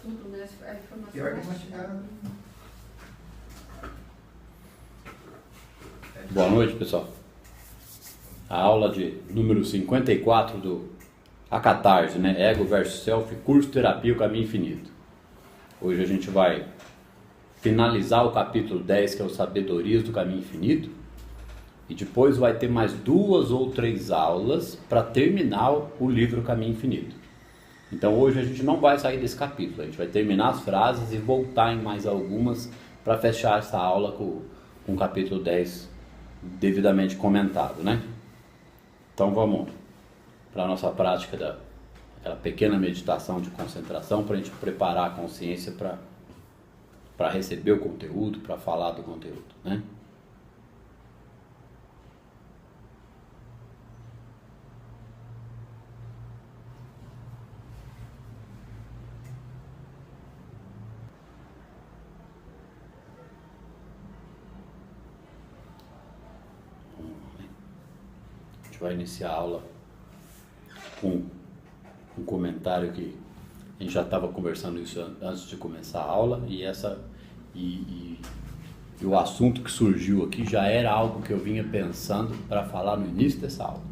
tudo, né? A informação Pior que mastigar. mastigar. Boa noite, pessoal. A aula de número 54 do Acatarse, né? Ego versus Self, curso Terapia, o Caminho Infinito. Hoje a gente vai finalizar o capítulo 10, que é o Sabedorias do Caminho Infinito. E depois vai ter mais 2 ou 3 aulas para terminar o livro Caminho Infinito. Então hoje a gente não vai sair desse capítulo. A gente vai terminar as frases e voltar em mais algumas para fechar essa aula com o capítulo 10 devidamente comentado, né? Então vamos para a nossa prática daquela pequena meditação de concentração para a gente preparar a consciência para receber o conteúdo, para falar do conteúdo, né? A gente vai iniciar a aula com um comentário que a gente já estava conversando isso antes de começar a aula e o assunto que surgiu aqui já era algo que eu vinha pensando para falar no início dessa aula,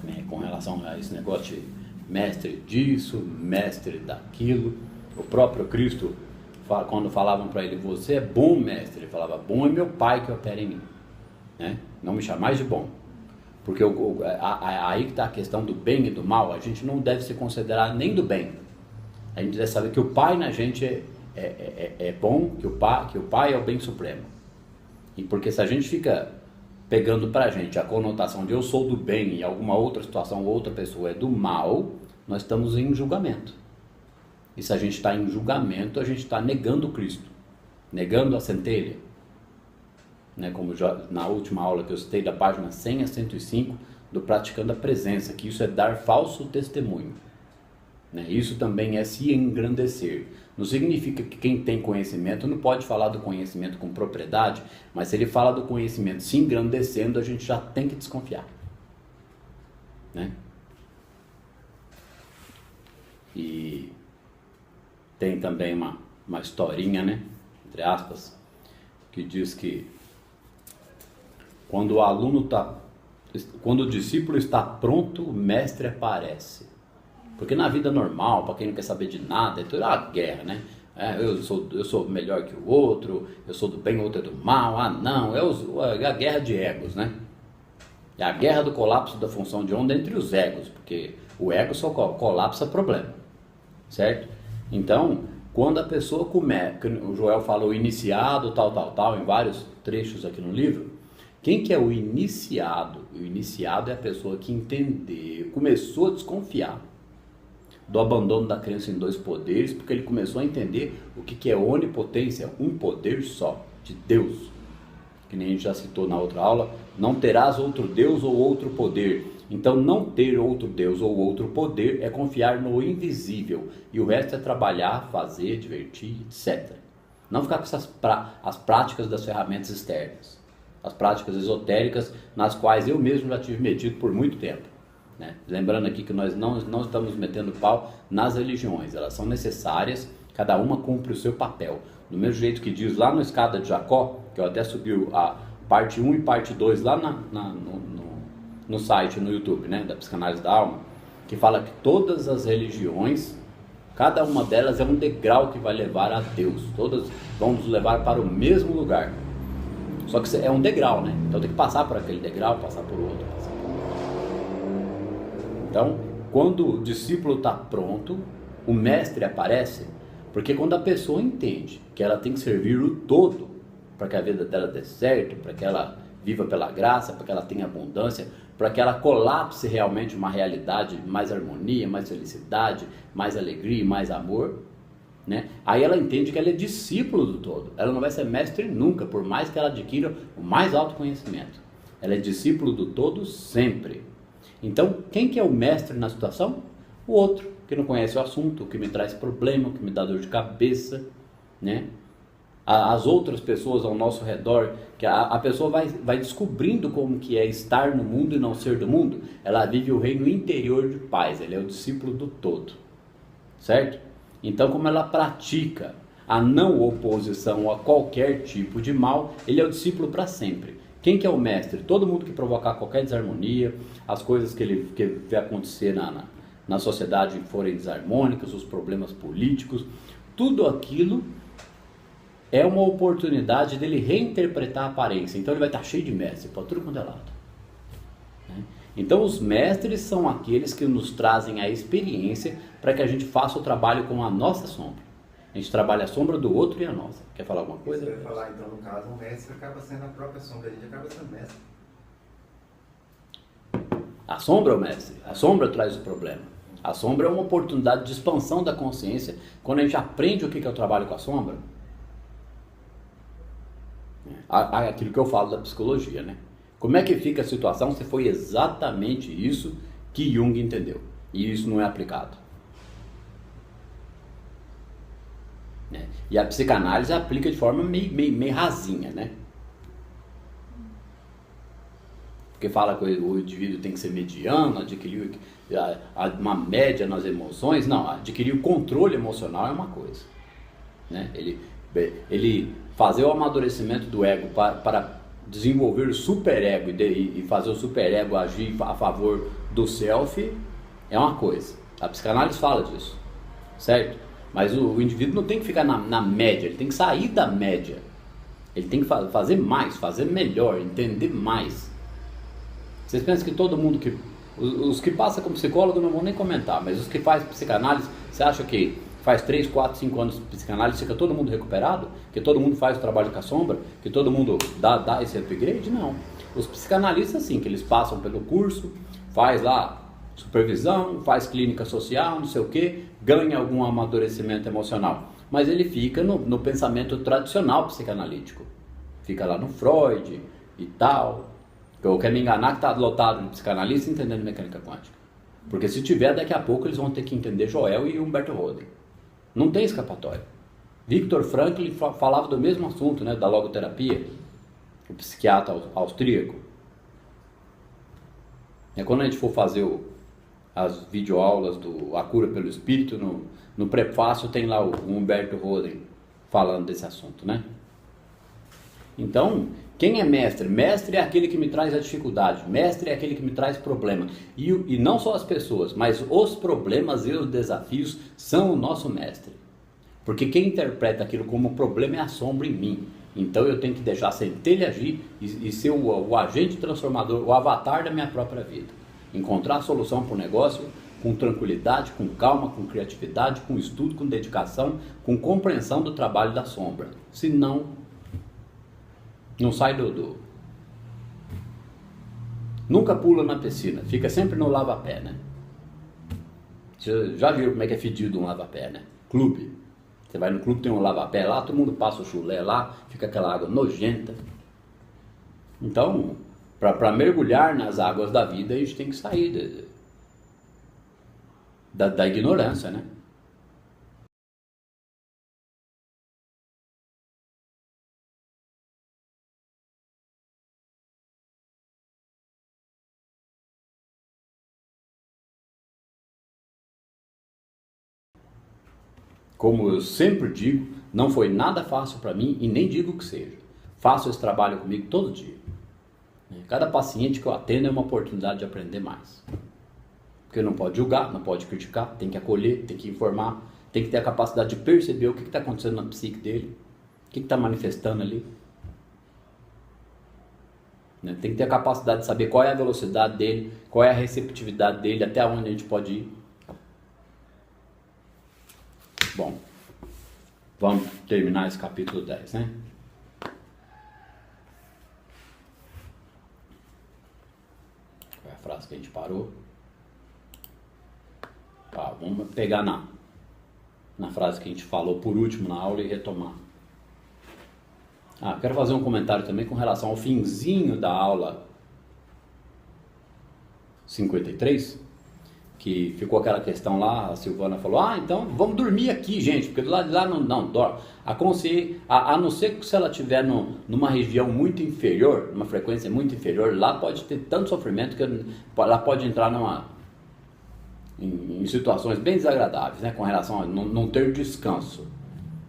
né, com relação a esse negócio de mestre disso, mestre daquilo. O próprio Cristo, quando falavam para ele, você é bom mestre, ele falava, bom é meu Pai que opera em mim, né? Não me chamais de bom. Porque aí que está a questão do bem e do mal. A gente não deve se considerar nem do bem. A gente deve saber que o Pai na gente é bom, que o Pai é o bem supremo. E porque se a gente fica pegando pra gente a conotação de eu sou do bem e alguma outra situação, outra pessoa é do mal, nós estamos em julgamento. E se a gente está em julgamento, a gente está negando Cristo, negando a centelha. Né, como já, na última aula que eu citei da página 100 a 105 do Praticando a Presença, que isso é dar falso testemunho, né? Isso também é se engrandecer. Não significa que quem tem conhecimento não pode falar do conhecimento com propriedade, mas se ele fala do conhecimento se engrandecendo, a gente já tem que desconfiar, né? E tem também uma historinha, né, entre aspas, que diz que quando o discípulo está pronto, o mestre aparece. Porque na vida normal, para quem não quer saber de nada, é tudo uma guerra, né? Eu sou melhor que o outro, eu sou do bem, o outro é do mal. Ah, não, é a guerra de egos, né? É a guerra do colapso da função de onda entre os egos, porque o ego só colapsa problema, certo? Então, quando a pessoa começa, o Joel fala o iniciado, tal, em vários trechos aqui no livro. Quem que é o iniciado? O iniciado é a pessoa que entendeu, começou a desconfiar do abandono da crença em 2 poderes, porque ele começou a entender o que é onipotência, um poder só, de Deus. Que nem a gente já citou na outra aula, não terás outro Deus ou outro poder. Então não ter outro Deus ou outro poder é confiar no invisível, e o resto é trabalhar, fazer, divertir, etc. Não ficar com as práticas das ferramentas externas. As práticas esotéricas nas quais eu mesmo já tive metido por muito tempo, né? Lembrando aqui que nós não estamos metendo pau nas religiões, elas são necessárias, cada uma cumpre o seu papel. Do mesmo jeito que diz lá no Escada de Jacó, que eu até subi a parte 1 e parte 2 lá no site, no YouTube, né, da Psicanálise da Alma, que fala que todas as religiões, cada uma delas é um degrau que vai levar a Deus, todas vão nos levar para o mesmo lugar. Só que é um degrau, né? Então tem que passar por aquele degrau, passar por outro, passar por outro. Então, quando o discípulo está pronto, o mestre aparece, porque quando a pessoa entende que ela tem que servir o todo para que a vida dela dê certo, para que ela viva pela graça, para que ela tenha abundância, para que ela colapse realmente uma realidade, mais harmonia, mais felicidade, mais alegria, mais amor, né? Aí ela entende que ela é discípulo do todo. Ela não vai ser mestre nunca, por mais que ela adquira o mais alto conhecimento. Ela é discípulo do todo sempre. Então, quem que é o mestre na situação? O outro, que não conhece o assunto, que me traz problema, que me dá dor de cabeça, né? As outras pessoas ao nosso redor, que a pessoa vai descobrindo como que é estar no mundo e não ser do mundo. Ela vive o reino interior de paz, ele é o discípulo do todo, certo? Então, como ela pratica a não oposição a qualquer tipo de mal, ele é o discípulo para sempre. Quem que é o mestre? Todo mundo que provocar qualquer desarmonia, as coisas que ele vê acontecer na sociedade forem desarmônicas, os problemas políticos, tudo aquilo é uma oportunidade dele reinterpretar a aparência. Então ele vai estar cheio de mestre, para tudo quanto é lado. Então os mestres são aqueles que nos trazem a experiência para que a gente faça o trabalho com a nossa sombra. A gente trabalha a sombra do outro e a nossa. Quer falar alguma coisa? Eu ia falar, então, no caso, o mestre acaba sendo a própria sombra, a gente acaba sendo mestre. A sombra é o mestre. A sombra traz o problema. A sombra é uma oportunidade de expansão da consciência. Quando a gente aprende o que é o trabalho com a sombra, aquilo que eu falo da psicologia, né? Como é que fica a situação se foi exatamente isso que Jung entendeu e isso não é aplicado? E a psicanálise aplica de forma meio rasinha, né? Porque fala que o indivíduo tem que ser mediano, adquirir uma média nas emoções. Não, adquirir o controle emocional é uma coisa, né? Ele fazer o amadurecimento do ego para desenvolver o superego e fazer o superego agir a favor do self é uma coisa. A psicanálise fala disso, certo? Mas o indivíduo não tem que ficar na média, ele tem que sair da média. Ele tem que fazer mais, fazer melhor, entender mais. Vocês pensam que todo mundo que... Os que passam como psicólogo não vão nem comentar, mas os que fazem psicanálise, você acha que faz 3, 4, 5 anos de psicanálise, fica todo mundo recuperado? Que todo mundo faz o trabalho com a sombra? Que todo mundo dá esse upgrade? Não. Os psicanalistas, sim, que eles passam pelo curso, faz lá supervisão, faz clínica social, não sei o que, ganha algum amadurecimento emocional. Mas ele fica no pensamento tradicional psicanalítico. Fica lá no Freud e tal. Eu quero me enganar que está lotado de psicanalista entendendo mecânica quântica. Porque se tiver, daqui a pouco eles vão ter que entender Joel e Humberto Roden. Não tem escapatória. Viktor Frankl falava do mesmo assunto, né, da logoterapia, o psiquiatra austríaco. Quando a gente for fazer as videoaulas do A Cura pelo Espírito, no prefácio tem lá o Humberto Roden falando desse assunto, né? Então, quem é mestre? Mestre é aquele que me traz a dificuldade, mestre é aquele que me traz problema. E não só as pessoas, mas os problemas e os desafios são o nosso mestre. Porque quem interpreta aquilo como problema é a sombra em mim. Então eu tenho que deixar a centelha agir e ser o agente transformador, o avatar da minha própria vida. Encontrar a solução para o negócio com tranquilidade, com calma, com criatividade, com estudo, com dedicação, com compreensão do trabalho da sombra. Senão, não sai nunca pula na piscina, fica sempre no lava-pé, né? Você já viu como é que é fedido um lava-pé, né? Clube. Você vai no clube, tem um lava-pé lá, todo mundo passa o chulé lá, fica aquela água nojenta. Então, para mergulhar nas águas da vida, a gente tem que sair da ignorância, né? Como eu sempre digo, não foi nada fácil para mim e nem digo que seja. Faço esse trabalho comigo todo dia. Cada paciente que eu atendo é uma oportunidade de aprender mais. Porque não pode julgar, não pode criticar, tem que acolher, tem que informar, tem que ter a capacidade de perceber o que está acontecendo na psique dele, o que está manifestando ali. Tem que ter a capacidade de saber qual é a velocidade dele, qual é a receptividade dele, até onde a gente pode ir. Bom, vamos terminar esse capítulo 10, né? Qual é a frase que a gente parou? Vamos pegar na frase que a gente falou por último na aula e retomar. Quero fazer um comentário também com relação ao finzinho da aula 53, que ficou aquela questão lá, a Silvana falou, então vamos dormir aqui, gente, porque do lado de lá não dorme. A não ser que se ela estiver numa região muito inferior, numa frequência muito inferior, lá pode ter tanto sofrimento que ela pode entrar em situações bem desagradáveis, né, com relação a não ter descanso,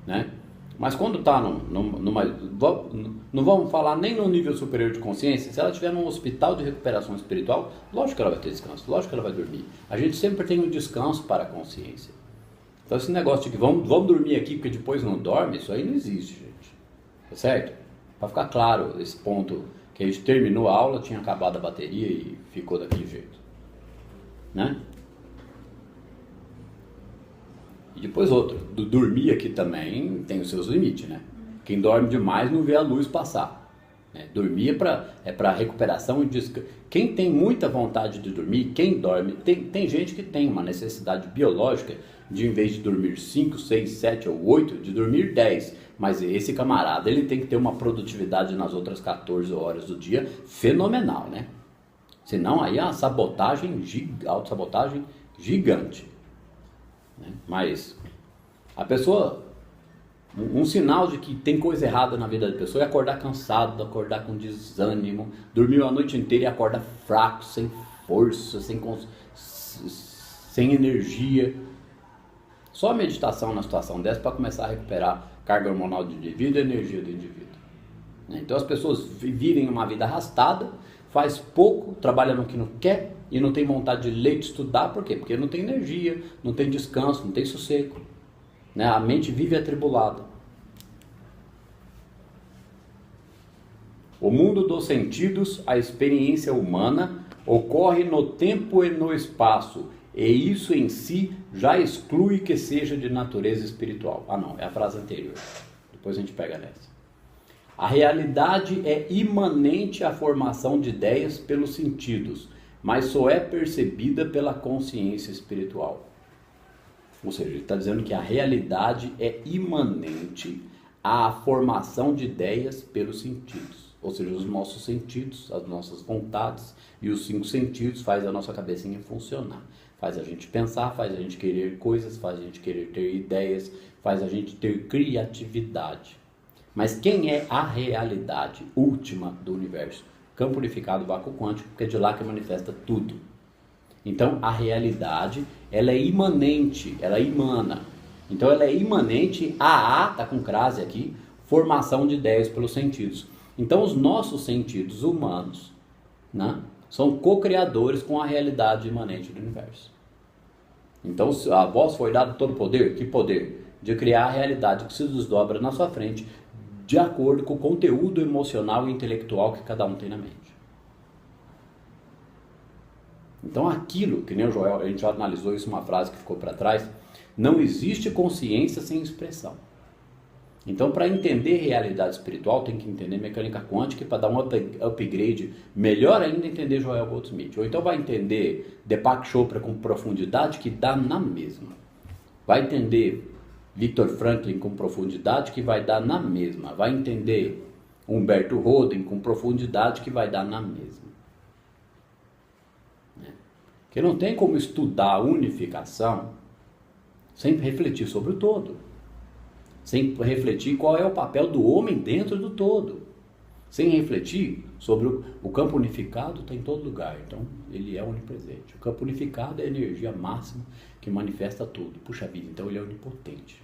né? Mas quando está não vamos falar nem no nível superior de consciência, se ela estiver num hospital de recuperação espiritual, lógico que ela vai ter descanso, lógico que ela vai dormir. A gente sempre tem um descanso para a consciência. Então esse negócio de que vamos dormir aqui porque depois não dorme, isso aí não existe, gente. Tá certo? Para ficar claro esse ponto, que a gente terminou a aula, tinha acabado a bateria e ficou daquele jeito, né? E depois outro, dormir aqui também tem os seus limites, né? Quem dorme demais não vê a luz passar, né? Dormir é para recuperação e descanso. Quem tem muita vontade de dormir, quem dorme, tem gente que tem uma necessidade biológica de, em vez de dormir 5, 6, 7 ou 8, de dormir 10. Mas esse camarada, ele tem que ter uma produtividade nas outras 14 horas do dia fenomenal, né? Senão aí é uma autossabotagem gigante. Mas a pessoa, um sinal de que tem coisa errada na vida da pessoa é acordar cansado, acordar com desânimo, dormir a noite inteira e acorda fraco, sem força, sem energia. Só a meditação na situação dessa para começar a recuperar carga hormonal do indivíduo e energia do indivíduo. Então as pessoas vivem uma vida arrastada, faz pouco, trabalha no que não quer e não tem vontade de ler, de estudar. Por quê? Porque não tem energia, não tem descanso, não tem sossego, né? A mente vive atribulada. O mundo dos sentidos, a experiência humana, ocorre no tempo e no espaço, e isso em si já exclui que seja de natureza espiritual. Ah não, é a frase anterior. Depois a gente pega nessa. A realidade é imanente à formação de ideias pelos sentidos, mas só é percebida pela consciência espiritual. Ou seja, ele está dizendo que a realidade é imanente à formação de ideias pelos sentidos. Ou seja, os nossos sentidos, as nossas vontades e os 5 sentidos faz a nossa cabecinha funcionar. Faz a gente pensar, faz a gente querer coisas, faz a gente querer ter ideias, faz a gente ter criatividade. Mas quem é a realidade última do universo? Campo unificado, vácuo quântico, porque é de lá que manifesta tudo. Então a realidade, ela é imanente, ela emana. Então ela é imanente a, tá com crase aqui, formação de ideias pelos sentidos. Então os nossos sentidos humanos, né, são co-criadores com a realidade imanente do universo. Então a vós foi dado todo o poder, que poder? De criar a realidade que se desdobra na sua frente, de acordo com o conteúdo emocional e intelectual que cada um tem na mente. Então aquilo, que nem o Joel, a gente já analisou isso, uma frase que ficou para trás, não existe consciência sem expressão. Então para entender realidade espiritual tem que entender mecânica quântica, e para dar um upgrade, melhor ainda entender Joel Goldsmith. Ou então vai entender Deepak Chopra com profundidade, que dá na mesma. Vai entender Viktor Frankl com profundidade, que vai dar na mesma. Vai entender Humberto Roden com profundidade, que vai dar na mesma. Porque não tem como estudar a unificação sem refletir sobre o todo. Sem refletir qual é o papel do homem dentro do todo. Sem refletir sobre o campo unificado, está em todo lugar. Então ele é onipresente. O campo unificado é a energia máxima que manifesta tudo. Puxa vida, então ele é onipotente.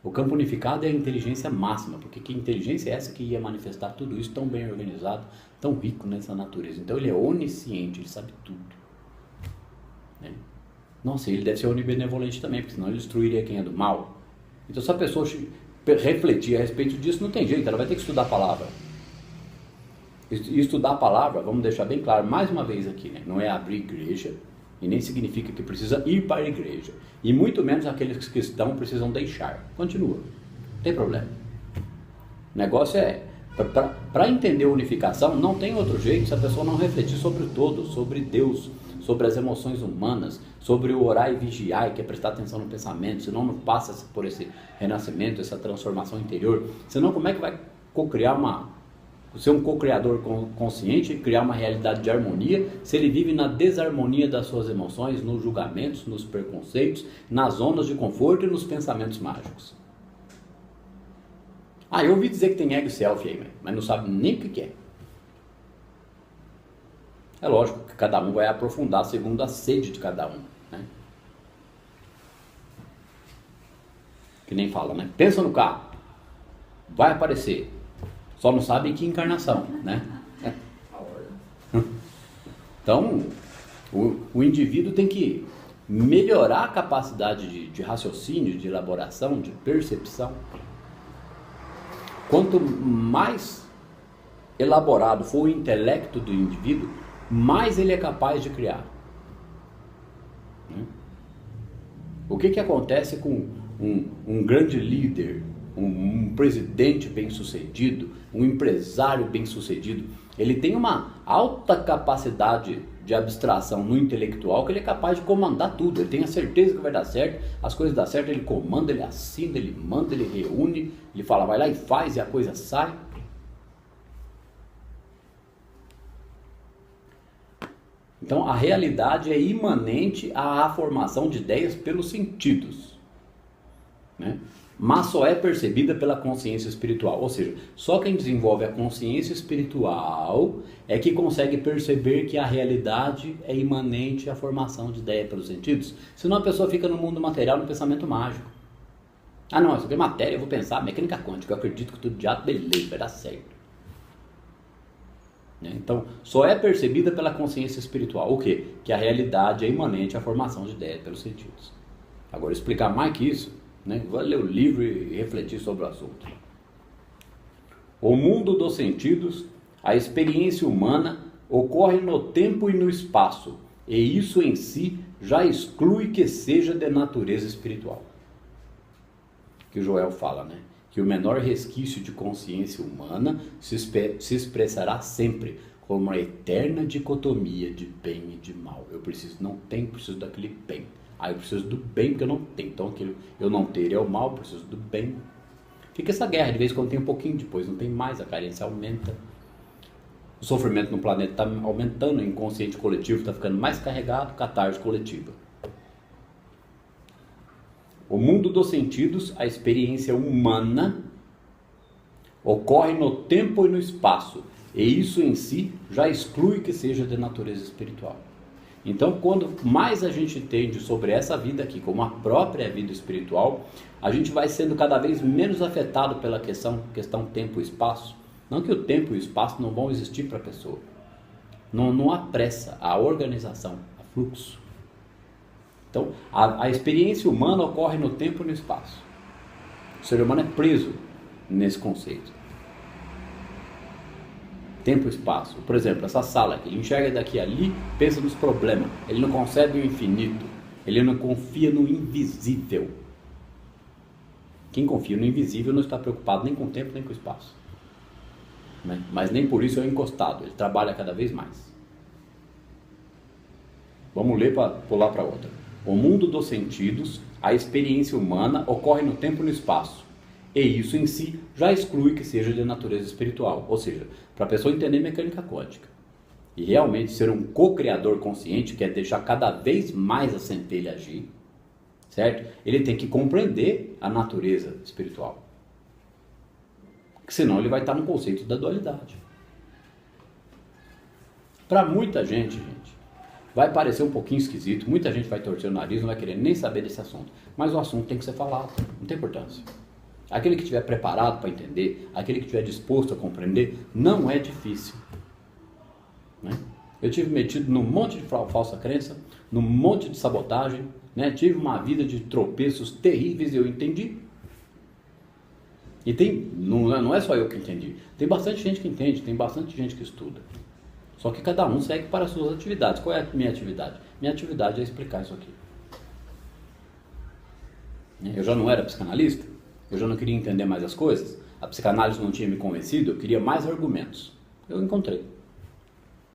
O campo unificado é a inteligência máxima, porque que inteligência é essa que ia manifestar tudo isso tão bem organizado, tão rico nessa natureza? Então ele é onisciente, ele sabe tudo. Né? Nossa, ele deve ser onibenevolente também, porque senão ele destruiria quem é do mal. Então se a pessoa refletir a respeito disso, não tem jeito, ela vai ter que estudar a palavra. E estudar a palavra, vamos deixar bem claro, mais uma vez aqui, né? Não é abrir igreja, e nem significa que precisa ir para a igreja. E muito menos aqueles que estão precisam deixar. Continua, não tem problema. O negócio é, para entender a unificação, não tem outro jeito se a pessoa não refletir sobre o todo, sobre Deus, sobre as emoções humanas, sobre o orar e vigiar, que é prestar atenção no pensamento, senão não passa por esse renascimento, essa transformação interior. Senão como é que vai ser um co-criador consciente e criar uma realidade de harmonia se ele vive na desarmonia das suas emoções, nos julgamentos, nos preconceitos, nas zonas de conforto e nos pensamentos mágicos? Eu ouvi dizer que tem ego e self aí, mas não sabe nem o que é. É lógico que cada um vai aprofundar segundo a sede de cada um, né? Que nem fala, né? Pensa no carro, vai aparecer. Só não sabe em que encarnação, né? Então, o indivíduo tem que melhorar a capacidade de raciocínio, de elaboração, de percepção. Quanto mais elaborado for o intelecto do indivíduo, mais ele é capaz de criar. O que acontece com um grande líder, um presidente bem-sucedido, um empresário bem-sucedido? Ele tem uma alta capacidade de abstração no intelectual, que ele é capaz de comandar tudo. Ele tem a certeza que vai dar certo, as coisas dão certo, ele comanda, ele assina, ele manda, ele reúne, ele fala, vai lá e faz, e a coisa sai. Então a realidade é imanente à formação de ideias pelos sentidos, né? Mas só é percebida pela consciência espiritual. Ou seja, só quem desenvolve a consciência espiritual é que consegue perceber que a realidade é imanente à formação de ideia pelos sentidos. Senão a pessoa fica no mundo material, no pensamento mágico. Ah não, isso aqui é matéria, eu vou pensar, mecânica quântica, eu acredito que tudo de ato, beleza, vai dar certo. Então, só é percebida pela consciência espiritual. O quê? Que a realidade é imanente à formação de ideias pelos sentidos. Agora, explicar mais que isso, né? Vou ler o livro e refletir sobre o assunto. O mundo dos sentidos, a experiência humana, ocorre no tempo e no espaço, e isso em si já exclui que seja de natureza espiritual. Que o Joel fala, né? Que o menor resquício de consciência humana se expressará sempre como uma eterna dicotomia de bem e de mal. Eu preciso daquele bem. Eu preciso do bem porque eu não tenho. Então aquilo eu não ter é o mal, eu preciso do bem. Fica essa guerra, de vez em quando tem um pouquinho, depois não tem mais, a carência aumenta. O sofrimento no planeta está aumentando, o inconsciente coletivo está ficando mais carregado, catarse coletiva. O mundo dos sentidos, a experiência humana, ocorre no tempo e no espaço, e isso em si já exclui que seja de natureza espiritual. Então, quando mais a gente entende sobre essa vida aqui, como a própria vida espiritual, a gente vai sendo cada vez menos afetado pela questão tempo e espaço. Não que o tempo e o espaço não vão existir para a pessoa. Não há pressa, há organização, há fluxo. Então, a experiência humana ocorre no tempo e no espaço. O ser humano é preso nesse conceito. Tempo e espaço. Por exemplo, essa sala aqui, ele enxerga daqui a ali, pensa nos problemas. Ele não concebe o infinito. Ele não confia no invisível. Quem confia no invisível não está preocupado nem com o tempo, nem com o espaço. Mas nem por isso é encostado. Ele trabalha cada vez mais. Vamos ler para pular para outra. O mundo dos sentidos, a experiência humana, ocorre no tempo e no espaço. E isso em si já exclui que seja de natureza espiritual. Ou seja, para a pessoa entender mecânica quântica e realmente ser um co-criador consciente, que é deixar cada vez mais a centelha agir, certo? Ele tem que compreender a natureza espiritual. Porque senão ele vai estar no conceito da dualidade. Para muita gente, vai parecer um pouquinho esquisito, muita gente vai torcer o nariz, não vai querer nem saber desse assunto. Mas o assunto tem que ser falado, não tem importância. Aquele que estiver preparado para entender, aquele que estiver disposto a compreender, não é difícil. Né? Eu tive metido num monte de falsa crença, num monte de sabotagem, né? Tive uma vida de tropeços terríveis e eu entendi. E não é só eu que entendi, tem bastante gente que entende, tem bastante gente que estuda. Só que cada um segue para as suas atividades. Qual é a minha atividade? Minha atividade é explicar isso aqui. Eu já não era psicanalista, eu já não queria entender mais as coisas, a psicanálise não tinha me convencido, eu queria mais argumentos. Eu encontrei.